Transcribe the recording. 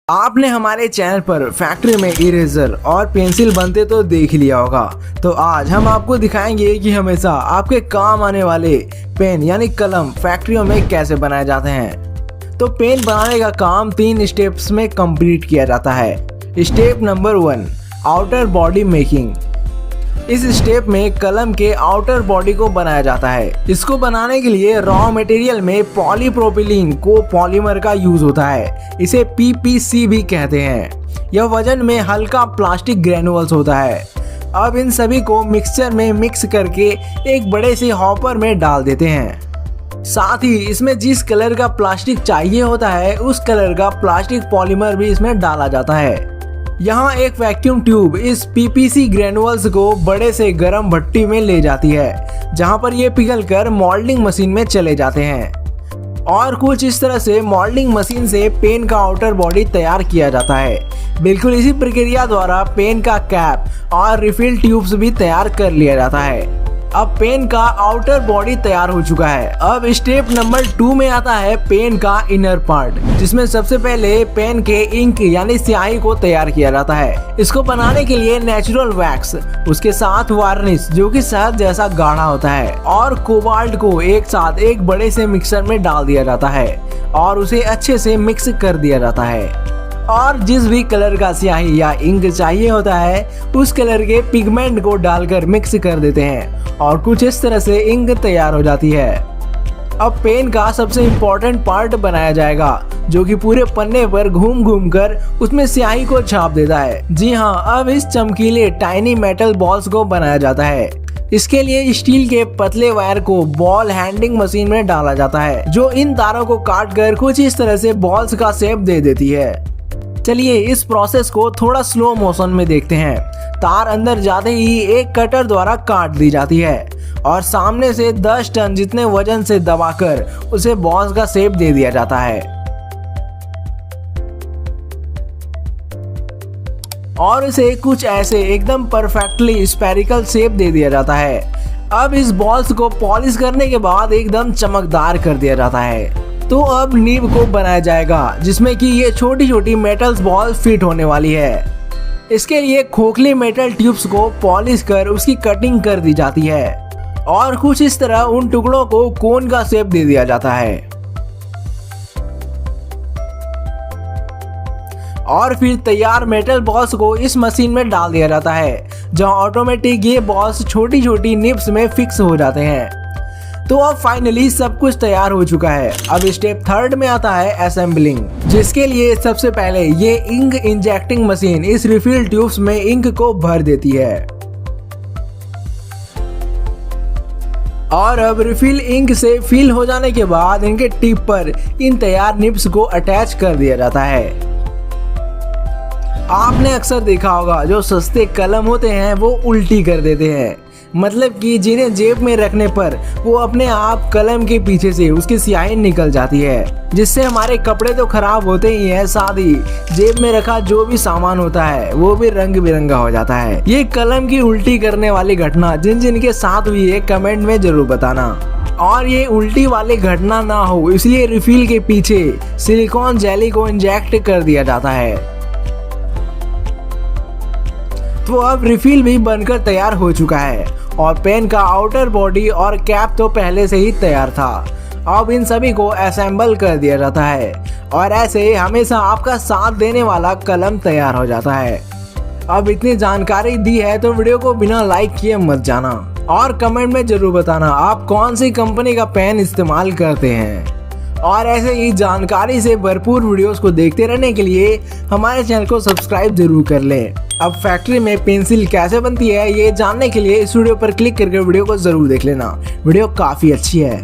आपने हमारे चैनल पर फैक्ट्री में इरेजर और पेंसिल बनते तो देख लिया होगा। तो आज हम आपको दिखाएंगे कि हमेशा आपके काम आने वाले पेन यानी कलम फैक्ट्रियों में कैसे बनाए जाते हैं। तो पेन बनाने का काम 3 स्टेप्स में कंप्लीट किया जाता है। Step number 1, outer body making. इस स्टेप में कलम के आउटर बॉडी को बनाया जाता है। इसको बनाने के लिए रॉ मटेरियल में पॉलीप्रोपिलीन को पॉलीमर का यूज होता है। इसे PPC भी कहते हैं। यह वजन में हल्का प्लास्टिक ग्रेनुअल्स होता है। अब इन सभी को मिक्सचर में मिक्स करके एक बड़े से हॉपर में डाल देते हैं। साथ ही इसमें जिस कलर का प्लास्टिक चाहिए होता है उस कलर का प्लास्टिक पॉलीमर भी इसमें डाला जाता है। यहाँ एक वैक्यूम ट्यूब इस PPC ग्रेनुअल्स को बड़े से गर्म भट्टी में ले जाती है, जहाँ पर ये पिघलकर मोल्डिंग मशीन में चले जाते हैं। और कुछ इस तरह से मोल्डिंग मशीन से पेन का आउटर बॉडी तैयार किया जाता है। बिल्कुल इसी प्रक्रिया द्वारा पेन का कैप और रिफिल ट्यूब्स भी तैयार कर लिया जाता है। अब पेन का आउटर बॉडी तैयार हो चुका है। अब स्टेप नंबर 2 में आता है पेन का इनर पार्ट, जिसमें सबसे पहले पेन के इंक यानी स्याही को तैयार किया जाता है। इसको बनाने के लिए नेचुरल वैक्स, उसके साथ वार्निश जो कि शहद जैसा गाढ़ा होता है, और कोबाल्ट को एक साथ एक बड़े से मिक्सर में डाल दिया जाता है और उसे अच्छे से मिक्स कर दिया जाता है। और जिस भी कलर का स्याही या इंक चाहिए होता है उस कलर के पिगमेंट को डालकर मिक्स कर देते हैं और कुछ इस तरह से इंक तैयार हो जाती है। अब पेन का सबसे इम्पोर्टेंट पार्ट बनाया जाएगा, जो कि पूरे पन्ने पर घूम घूम कर उसमें स्याही को छाप देता है। जी हाँ, अब इस चमकीले टाइनी मेटल बॉल्स को बनाया जाता है। इसके लिए स्टील के पतले वायर को बॉल हैंडिंग मशीन में डाला जाता है, जो इन तारों को काट कर कुछ इस तरह से बॉल्स का शेप दे देती है। चलिए इस प्रोसेस को थोड़ा स्लो मोशन में देखते हैं। तार अंदर जाते ही एक कटर द्वारा काट दी जाती है और सामने से 10 टन जितने वजन से दबाकर उसे बॉल्स का शेप दे दिया जाता है और इसे कुछ ऐसे एकदम परफेक्टली स्फेरिकल शेप दे दिया जाता है। अब इस बॉल्स को पॉलिश करने के बाद एकदम चमकदार कर दिया जाता है। तो अब नीब को बनाया जाएगा, जिसमें कि ये छोटी छोटी मेटल्स बॉल फिट होने वाली है। इसके लिए खोखली मेटल ट्यूब्स को पॉलिश कर उसकी कटिंग कर दी जाती है और कुछ इस तरह उन टुकड़ों को कोन का शेप दे दिया जाता है। और फिर तैयार मेटल बॉल्स को इस मशीन में डाल दिया जाता है, जहां ऑटोमेटिक ये बॉल्स छोटी छोटी निब्स में फिक्स हो जाते हैं। तो अब फाइनली सब कुछ तैयार हो चुका है। अब स्टेप 3 में आता है असेंबलिंग, जिसके लिए सबसे पहले ये इंक इंजेक्टिंग मशीन इस रिफिल ट्यूब्स में इंक को भर देती है और अब रिफिल इंक से फिल हो जाने के बाद इनके टिप पर इन तैयार निब्स को अटैच कर दिया जाता है। आपने अक्सर देखा होगा जो सस्ते कलम होते हैं वो उल्टी कर देते हैं, मतलब कि जिन्हें जेब में रखने पर वो अपने आप कलम के पीछे से उसकी स्याही निकल जाती है, जिससे हमारे कपड़े तो खराब होते ही हैं, साथ ही जेब में रखा जो भी सामान होता है वो भी रंग बिरंगा हो जाता है। ये कलम की उल्टी करने वाली घटना जिन जिन के साथ हुई है कमेंट में जरूर बताना। और ये उल्टी वाली घटना ना हो इसलिए रिफिल के पीछे सिलिकॉन जेली को इंजेक्ट कर दिया जाता है। तो अब रिफिल भी बनकर तैयार हो चुका है और पेन का आउटर बॉडी और कैप तो पहले से ही तैयार था। अब इन सभी को असेंबल कर दिया जाता है और ऐसे हमेशा आपका साथ देने वाला कलम तैयार हो जाता है। अब इतनी जानकारी दी है तो वीडियो को बिना लाइक किए मत जाना और कमेंट में जरूर बताना आप कौन सी कंपनी का पेन इस्तेमाल करते हैं। और ऐसे ही जानकारी से भरपूर वीडियोस को देखते रहने के लिए हमारे चैनल को सब्सक्राइब जरूर कर लें। अब फैक्ट्री में पेंसिल कैसे बनती है ये जानने के लिए इस वीडियो पर क्लिक करके वीडियो को जरूर देख लेना। वीडियो काफी अच्छी है।